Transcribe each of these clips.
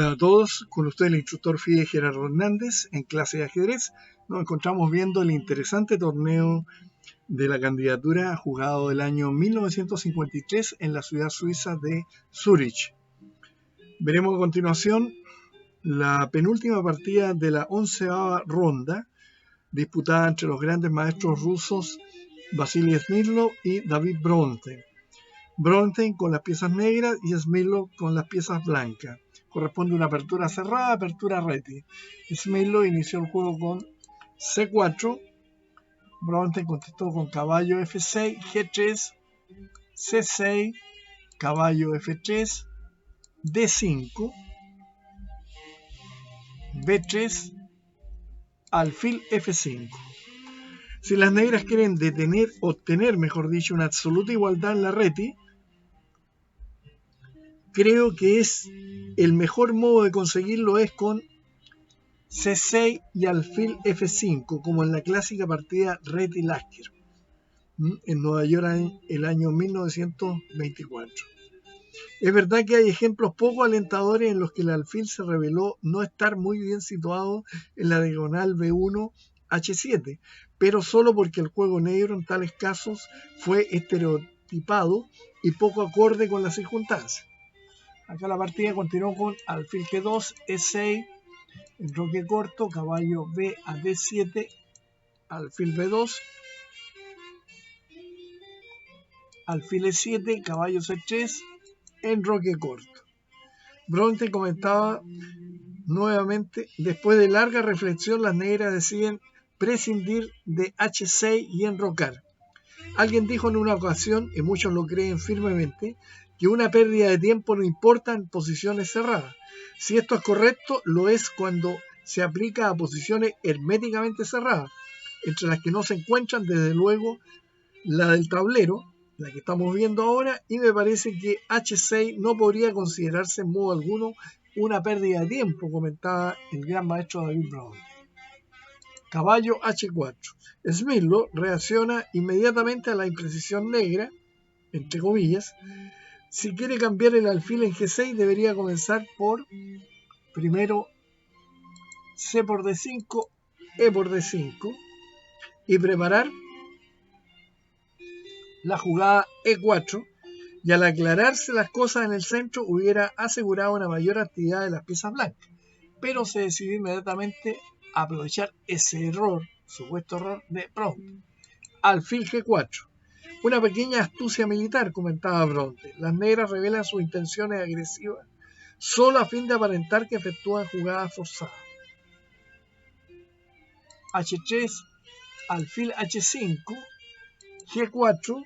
Hola a todos, con usted el instructor FIDE Gerardo Hernández en clase de ajedrez. Nos encontramos viendo el interesante torneo de la candidatura jugado del año 1953 en la ciudad suiza de Zúrich. Veremos a continuación la penúltima partida de la 11ª ronda disputada entre los grandes maestros rusos Vasily Smyslov y David Bronstein. Bronstein con las piezas negras y Smyslov con las piezas blancas. Corresponde una apertura cerrada, apertura reti. Smyslov inició el juego con C4. Bronstein contestó con caballo F6, G3, C6, caballo F3, D5, B3, alfil F5. Si las negras quieren obtener, mejor dicho, una absoluta igualdad en la reti, creo que el mejor modo de conseguirlo es con C6 y alfil F5, como en la clásica partida Reti-Lasker en Nueva York en el año 1924. Es verdad que hay ejemplos poco alentadores en los que el alfil se reveló no estar muy bien situado en la diagonal B1 H7, pero solo porque el juego negro en tales casos fue estereotipado y poco acorde con las circunstancias. Acá la partida continuó con alfil G2, E6, enroque corto, caballo B a D7, alfil B2, alfil E7, caballo C3, enroque corto. Bronstein comentaba nuevamente: después de larga reflexión, las negras deciden prescindir de H6 y enrocar. Alguien dijo en una ocasión, y muchos lo creen firmemente, que una pérdida de tiempo no importa en posiciones cerradas. Si esto es correcto, lo es cuando se aplica a posiciones herméticamente cerradas, entre las que no se encuentran desde luego la del tablero, la que estamos viendo ahora, y me parece que H6 no podría considerarse en modo alguno una pérdida de tiempo, comentaba el gran maestro David Brown. Caballo H4. Smyslov reacciona inmediatamente a la imprecisión negra, entre comillas. Si quiere cambiar el alfil en G6, debería comenzar por primero C por D5, E por D5 y preparar la jugada E4, y al aclararse las cosas en el centro hubiera asegurado una mayor actividad de las piezas blancas, pero se decidió inmediatamente a aprovechar ese error, supuesto error de Bronstein. Alfil G4. Una pequeña astucia militar, comentaba Bronstein. Las negras revelan sus intenciones agresivas solo a fin de aparentar que efectúan jugadas forzadas. H3, alfil H5, G4,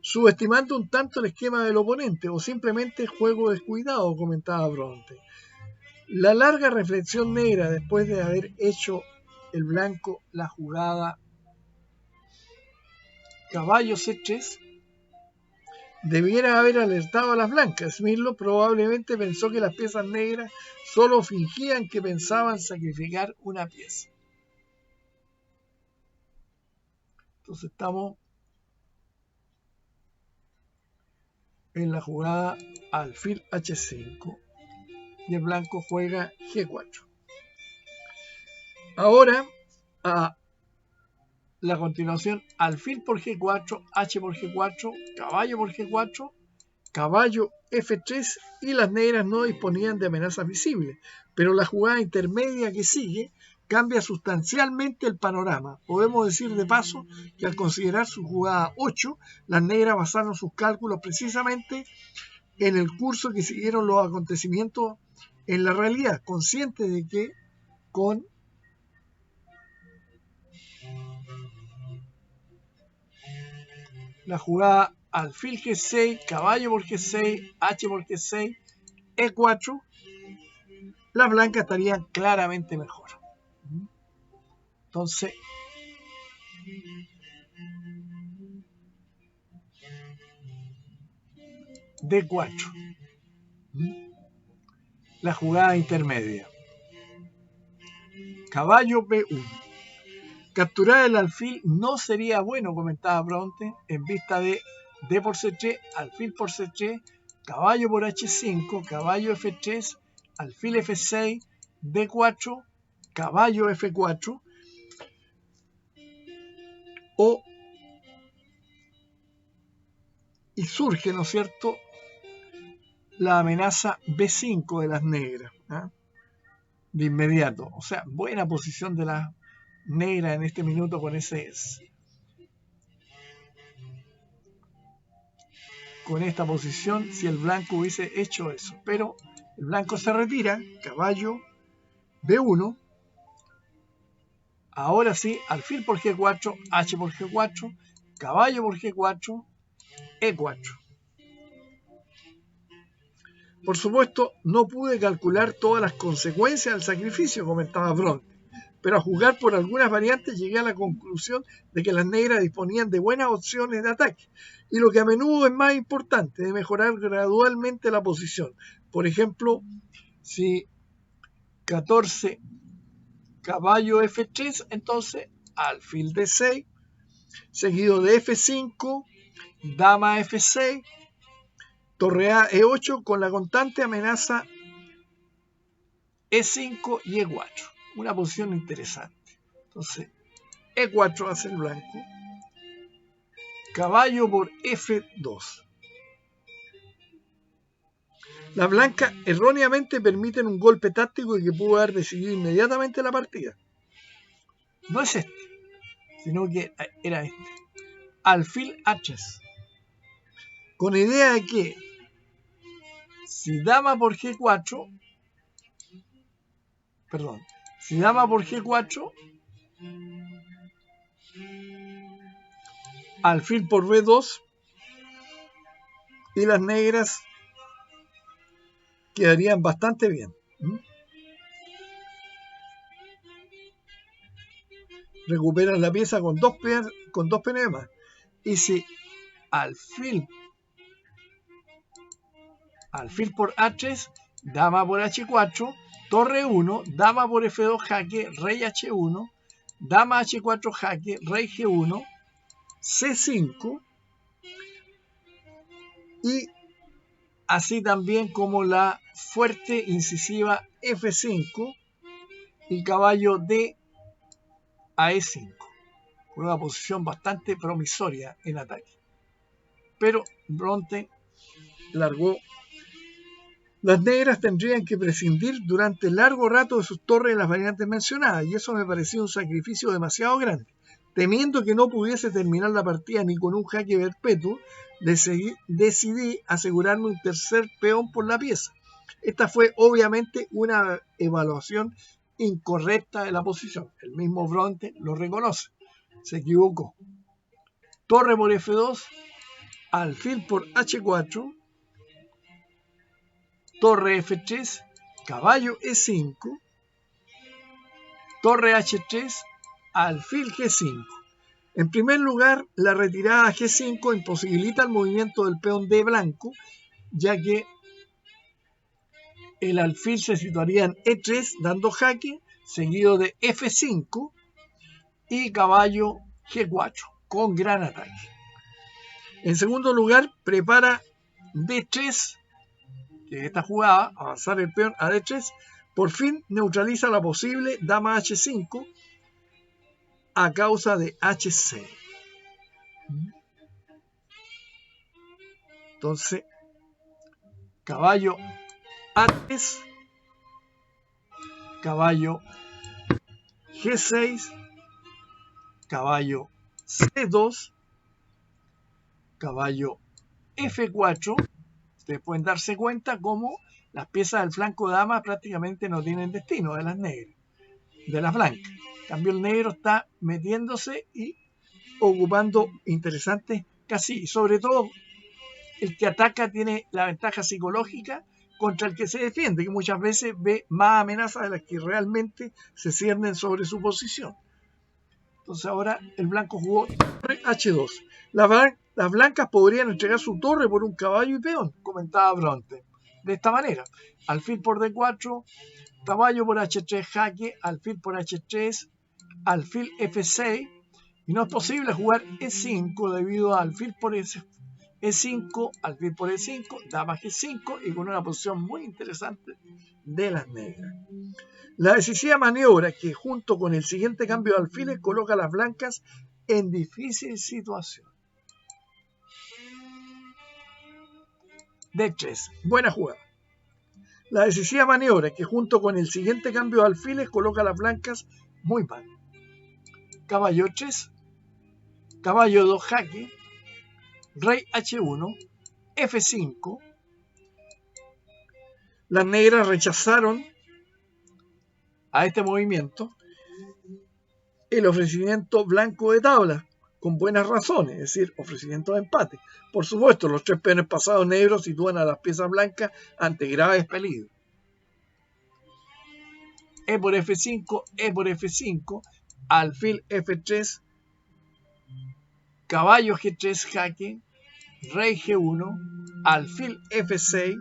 subestimando un tanto el esquema del oponente o simplemente juego descuidado, comentaba Bronstein. La larga reflexión negra después de haber hecho el blanco la jugada caballo C3 debiera haber alertado a las blancas. Smyslov probablemente pensó que las piezas negras solo fingían que pensaban sacrificar una pieza. Entonces estamos en la jugada alfil H5 y el blanco juega G4. Ahora a la continuación, alfil por G4, H por G4, caballo por G4, caballo F3, y las negras no disponían de amenazas visibles, pero la jugada intermedia que sigue cambia sustancialmente el panorama. Podemos decir de paso que al considerar su jugada 8, las negras basaron sus cálculos precisamente en el curso que siguieron los acontecimientos en la realidad, conscientes de que con la jugada alfil G6, caballo por G6, H por G6, E4, las blancas estarían claramente mejor. Entonces, D4, la jugada intermedia. Caballo B1. Capturar el alfil no sería bueno, comentaba Bronstein, en vista de D por C3, alfil por C3, caballo por H5, caballo F3, alfil F6, D4, caballo F4, y surge, ¿no es cierto?, la amenaza B5 de las negras, ¿eh?, de inmediato. O sea, buena posición de las negras en este minuto con esta posición, si el blanco hubiese hecho eso. Pero el blanco se retira, caballo B1, ahora sí, alfil por G4, H por G4, caballo por G4, E4. Por supuesto, no pude calcular todas las consecuencias del sacrificio, comentaba Bronte, pero a juzgar por algunas variantes llegué a la conclusión de que las negras disponían de buenas opciones de ataque, y lo que a menudo es más importante, de mejorar gradualmente la posición. Por ejemplo, si 14 caballo F3, entonces alfil D6, seguido de F5, dama F6, torre A E8 con la constante amenaza E5 y E4. Una posición interesante. Entonces, E4 hace el blanco. Caballo por F2. Las blancas erróneamente permiten un golpe táctico que pudo haber decidido inmediatamente la partida. No es este, sino que era este. Alfil H3. Con idea de que si dama por G4, alfil por B2 y las negras quedarían bastante bien. Recuperan la pieza con dos peones más. Y si alfil por H3, dama por H4, torre 1, dama por F2 jaque, rey H1, dama H4 jaque, rey G1, C5, y así también como la fuerte incisiva F5 y caballo D a E5. Una posición bastante promisoria en ataque. Pero Bronte largó. Las negras tendrían que prescindir durante largo rato de sus torres en las variantes mencionadas, y eso me parecía un sacrificio demasiado grande. Temiendo que no pudiese terminar la partida ni con un jaque perpetuo, decidí asegurarme un tercer peón por la pieza. Esta fue obviamente una evaluación incorrecta de la posición. El mismo Bronte lo reconoce. Se equivocó. Torre por F2, alfil por H4, torre F3, caballo E5, torre H3, alfil G5. En primer lugar, la retirada a G5 imposibilita el movimiento del peón D blanco, ya que el alfil se situaría en E3 dando jaque, seguido de F5 y caballo G4 con gran ataque. En segundo lugar, prepara D3, que esta jugada, avanzar el peón a D3, por fin neutraliza la posible dama H5 a causa de H6. Entonces, caballo A3, caballo G6, caballo C2, caballo F4. Ustedes pueden darse cuenta cómo las piezas del flanco dama prácticamente no tienen destino de las negras, de las blancas. En cambio, el negro está metiéndose y ocupando interesantes casillas. Sobre todo, el que ataca tiene la ventaja psicológica contra el que se defiende, que muchas veces ve más amenazas de las que realmente se ciernen sobre su posición. Entonces ahora el blanco jugó torre H2. Las blancas podrían entregar su torre por un caballo y peón, comentaba Bronte. De esta manera, alfil por D4, caballo por H3 jaque, alfil por H3, alfil F6, y no es posible jugar E5 debido a alfil por E5, alfil por E5, dama G5 y con una posición muy interesante de las negras. La decisiva maniobra que junto con el siguiente cambio de alfiles coloca a las blancas en difícil situación. D3, buena jugada. La decisiva maniobra que junto con el siguiente cambio de alfiles coloca a las blancas muy mal. Caballo 3, caballo 2 jaque, rey H1, F5. Las negras rechazaron a este movimiento el ofrecimiento blanco de tabla, con buenas razones, es decir, ofrecimiento de empate. Por supuesto, los tres peones pasados negros sitúan a las piezas blancas ante graves peligros. E por F5, E por F5, alfil F3, caballo G3 jaque, rey G1, alfil F6,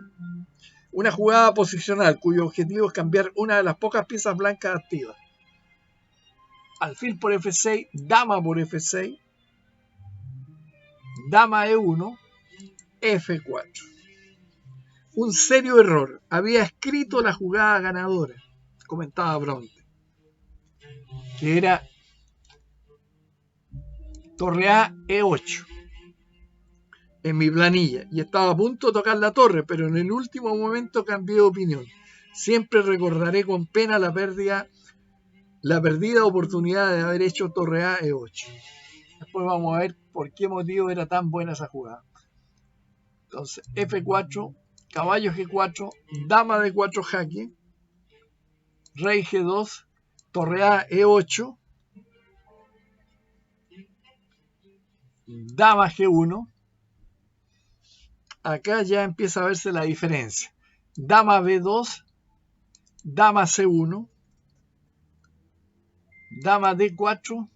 una jugada posicional cuyo objetivo es cambiar una de las pocas piezas blancas activas. Alfil por F6, dama por F6, dama E1, F4. Un serio error. Había escrito la jugada ganadora, comentaba Bronte, que era torre A, E8 en mi planilla, y estaba a punto de tocar la torre, pero en el último momento cambié de opinión. Siempre recordaré con pena la perdida oportunidad de haber hecho torre A, E8. Después vamos a ver por qué motivo era tan buena esa jugada. Entonces, F4, caballo G4, dama D4 jaque, rey G2, torre A, E8, dama G1. Acá ya empieza a verse la diferencia. Dama B2, dama C1, dama D4,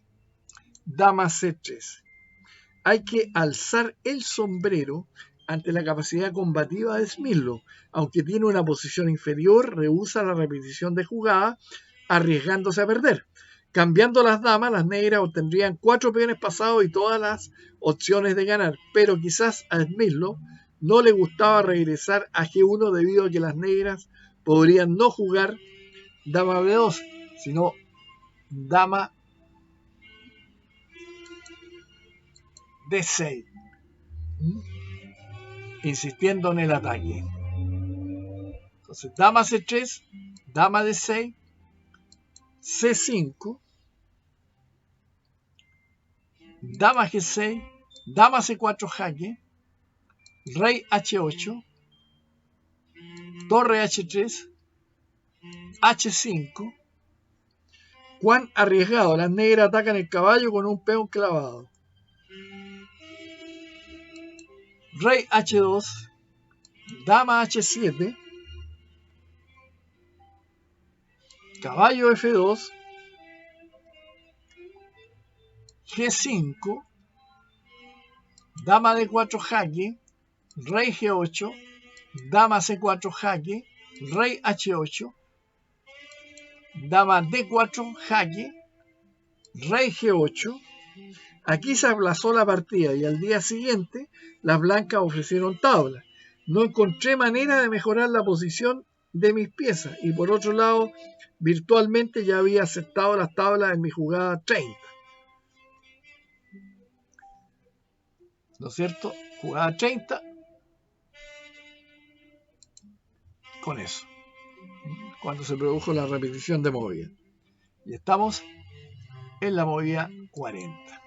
dama C3. Hay que alzar el sombrero ante la capacidad combativa de Smyslow. Aunque tiene una posición inferior, rehúsa la repetición de jugada, arriesgándose a perder. Cambiando las damas, las negras obtendrían 4 peones pasados y todas las opciones de ganar, pero quizás a Smyslow no le gustaba regresar a G1 debido a que las negras podrían no jugar dama B2, sino dama D6, insistiendo en el ataque. Entonces, dama C3, dama D6, C5, dama G6, dama C4 jaque, rey H8, torre H3, H5. Cuán arriesgado, las negras atacan el caballo con un peón clavado. Rey H2, dama H7, caballo F2, G5, dama D4 jaque, rey G8, dama C4 jaque, rey H8, dama D4 jaque, rey G8. Aquí se aplazó la partida y al día siguiente las blancas ofrecieron tabla. No encontré manera de mejorar la posición de mis piezas y por otro lado, virtualmente ya había aceptado las tablas en mi jugada 30. ¿No es cierto? Jugada 30 con eso, cuando se produjo la repetición de movida. Y estamos en la movida 40.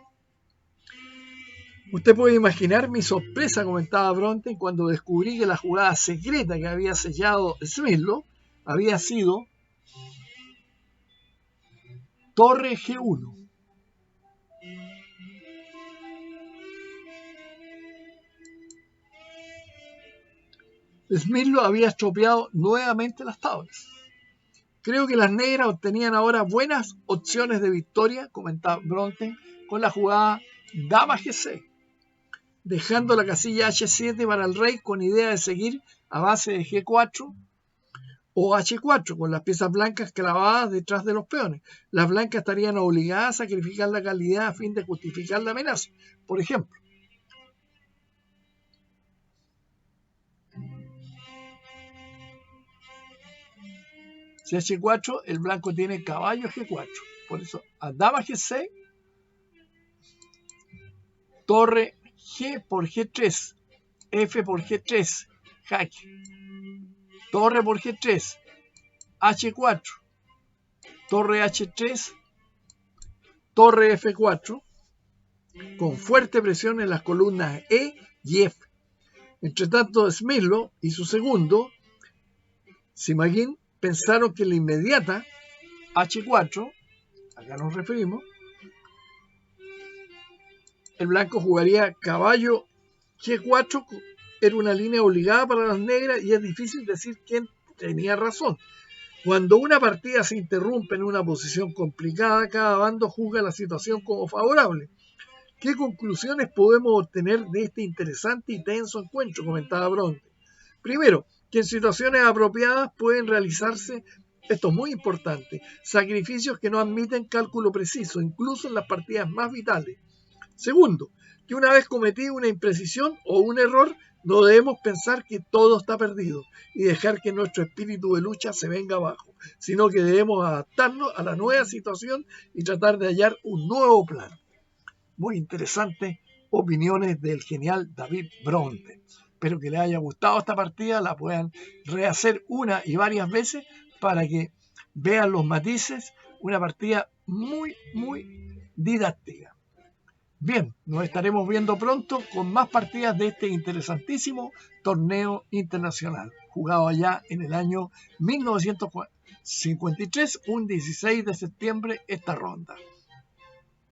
Usted puede imaginar mi sorpresa, comentaba Bronte, cuando descubrí que la jugada secreta que había sellado Smyslow había sido torre G1. Smyslow había estropeado nuevamente las tablas. Creo que las negras obtenían ahora buenas opciones de victoria, comentaba Bronte, con la jugada dama G6, dejando la casilla H7 para el rey con idea de seguir a base de G4 o H4 con las piezas blancas clavadas detrás de los peones. Las blancas estarían obligadas a sacrificar la calidad a fin de justificar la amenaza. Por ejemplo, Si H4, el blanco tiene caballo G4. Por eso, a dama G6, torre G por G3, F por G3, jaque. Torre por G3, H4, torre H3, torre F4, con fuerte presión en las columnas E y F. Entre tanto, Smyrlov y su segundo, Simagin, pensaron que la inmediata H4, acá nos referimos, el blanco jugaría caballo G4, era una línea obligada para las negras y es difícil decir quién tenía razón. Cuando una partida se interrumpe en una posición complicada, cada bando juzga la situación como favorable. ¿Qué conclusiones podemos obtener de este interesante y tenso encuentro?, comentaba Bronte. Primero, que en situaciones apropiadas pueden realizarse, esto es muy importante, sacrificios que no admiten cálculo preciso, incluso en las partidas más vitales. Segundo, que una vez cometida una imprecisión o un error, no debemos pensar que todo está perdido y dejar que nuestro espíritu de lucha se venga abajo, sino que debemos adaptarnos a la nueva situación y tratar de hallar un nuevo plan. Muy interesantes opiniones del genial David Bronte. Espero que les haya gustado esta partida, la puedan rehacer una y varias veces para que vean los matices. Una partida muy, muy didáctica. Bien, nos estaremos viendo pronto con más partidas de este interesantísimo torneo internacional, jugado allá en el año 1953, un 16 de septiembre, esta ronda.